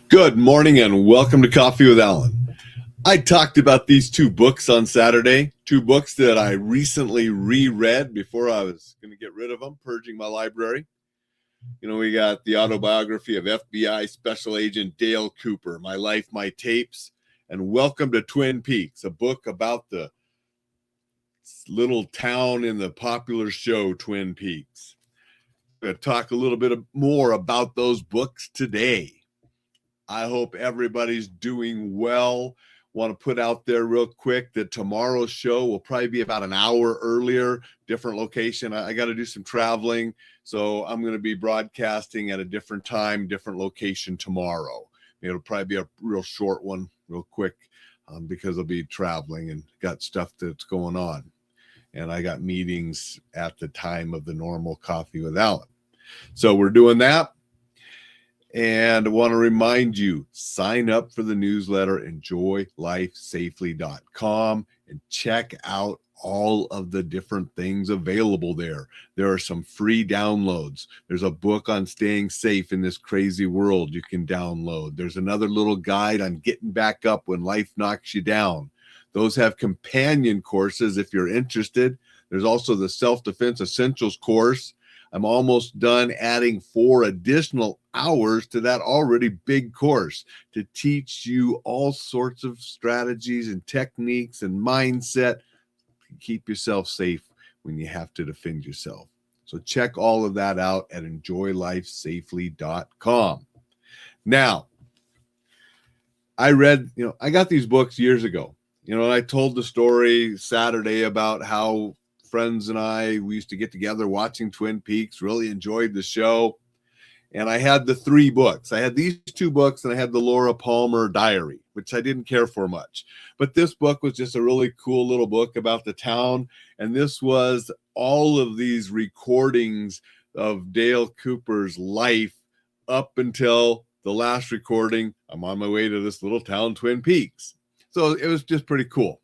Good morning and welcome to Coffee with Alain. I talked about these two books on Saturday, two books that I recently reread before I was going to get rid of them, purging my library. We got the autobiography of FBI Special Agent Dale Cooper, My Life, My Tapes, and Welcome to Twin Peaks, a book about the little town in the popular show Twin Peaks. I'm going to talk a little bit more about those books today. I hope everybody's doing well. Want to put out there real quick that tomorrow's show will probably be about an hour earlier, different location. I got to do some traveling, so I'm going to be broadcasting at a different time, different location tomorrow. It'll probably be a real short one, real quick, because I'll be traveling and got stuff that's going on. And I got meetings at the time of the normal Coffee with Alain. So we're doing that. And I want to remind you, sign up for the newsletter, enjoylifesafely.com, and check out all of the different things available there. There are some free downloads. There's a book on staying safe in this crazy world you can download. There's another little guide on getting back up when life knocks you down. Those have companion courses if you're interested. There's also the Self-Defense Essentials course. I'm almost done adding 4 additional hours to that already big course to teach you all sorts of strategies and techniques and mindset to keep yourself safe when you have to defend yourself. So check all of that out at enjoylifesafely.com. Now, I got these books years ago, and I told the story Saturday about how friends and we used to get together watching Twin Peaks, really enjoyed the show. And I had the 3 books. I had these 2 books, and I had the Laura Palmer diary, which I didn't care for much. But this book was just a really cool little book about the town. And this was all of these recordings of Dale Cooper's life up until the last recording. I'm on my way to this little town, Twin Peaks. So it was just pretty cool.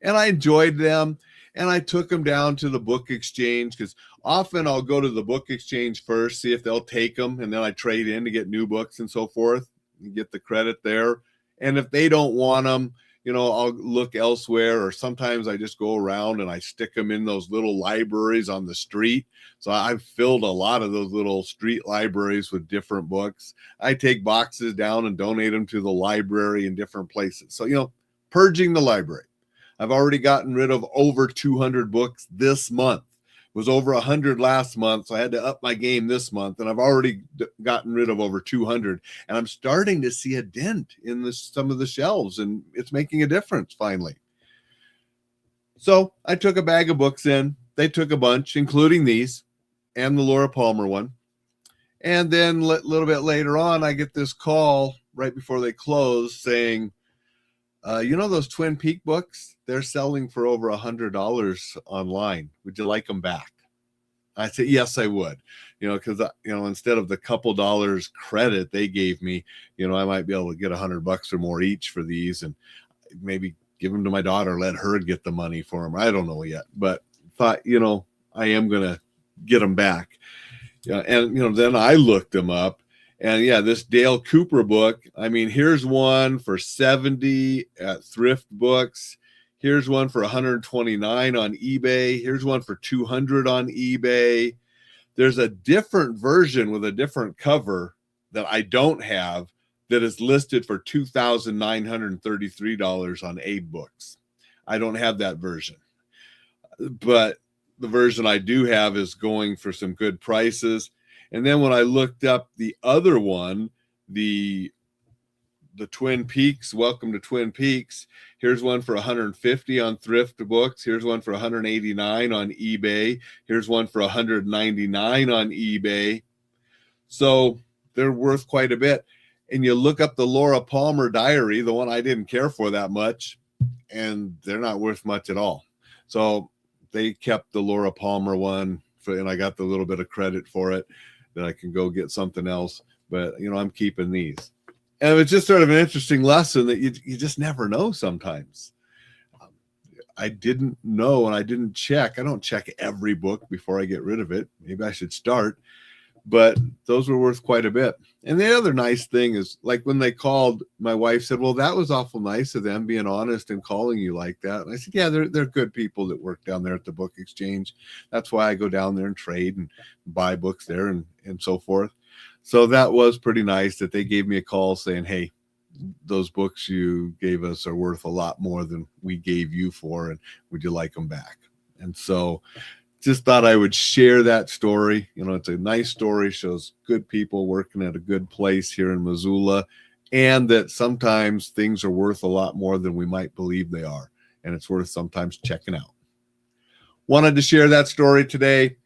And I enjoyed them. And I took them down to the book exchange, because often I'll go to the book exchange first, see if they'll take them, and then I trade in to get new books and so forth and get the credit there. And if they don't want them, I'll look elsewhere, or sometimes I just go around and I stick them in those little libraries on the street. So I've filled a lot of those little street libraries with different books. I take boxes down and donate them to the library in different places. So, purging the library. I've already gotten rid of over 200 books this month. It was over 100 last month, so I had to up my game this month, and I've already gotten rid of over 200. And I'm starting to see a dent in some of the shelves, and it's making a difference finally. So I took a bag of books in. They took a bunch, including these and the Laura Palmer one. And then a little bit later on, I get this call right before they close saying, those Twin Peak books, they're selling for over $100 online. Would you like them back? I said, yes, I would, because, instead of the couple dollars credit they gave me, I might be able to get $100 or more each for these, and maybe give them to my daughter, let her get the money for them. I don't know yet, but thought, I am going to get them back. And, then I looked them up. And this Dale Cooper book, here's one for $70 at Thrift Books. Here's one for $129 on eBay. Here's one for $200 on eBay. There's a different version with a different cover that I don't have that is listed for $2,933 on Abe Books. I don't have that version. But the version I do have is going for some good prices. And then when I looked up the other one, the Twin Peaks, Welcome to Twin Peaks, here's one for $150 on Thrift Books. Here's one for $189 on eBay. Here's one for $199 on eBay. So they're worth quite a bit. And you look up the Laura Palmer diary, the one I didn't care for that much, and they're not worth much at all. So they kept the Laura Palmer one, and I got the little bit of credit for it, that I can go get something else. But, I'm keeping these. And it's just sort of an interesting lesson that you just never know sometimes. I didn't know, and I didn't check. I don't check every book before I get rid of it. Maybe I should start. but those were worth quite a bit. And the other nice thing is, like, when they called, my wife said, well, that was awful nice of them being honest and calling you like that. And I said, yeah, they're good people that work down there at the book exchange. That's why I go down there and trade and buy books there and so forth. So that was pretty nice that they gave me a call saying, hey, those books you gave us are worth a lot more than we gave you for, and would you like them back? And so just thought I would share that story. You know, it's a nice story, shows good people working at a good place here in Missoula, and that sometimes things are worth a lot more than we might believe they are, and it's worth sometimes checking out. Wanted to share that story today.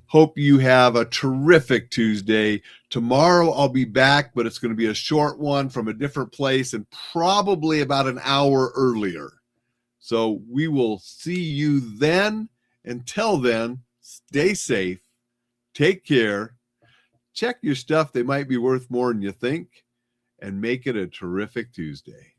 Hope you have a terrific Tuesday. Tomorrow I'll be back, but it's going to be a short one from a different place and probably about an hour earlier. So we will see you then. Until then, stay safe, take care, check your stuff. They might be worth more than you think, and make it a terrific Tuesday.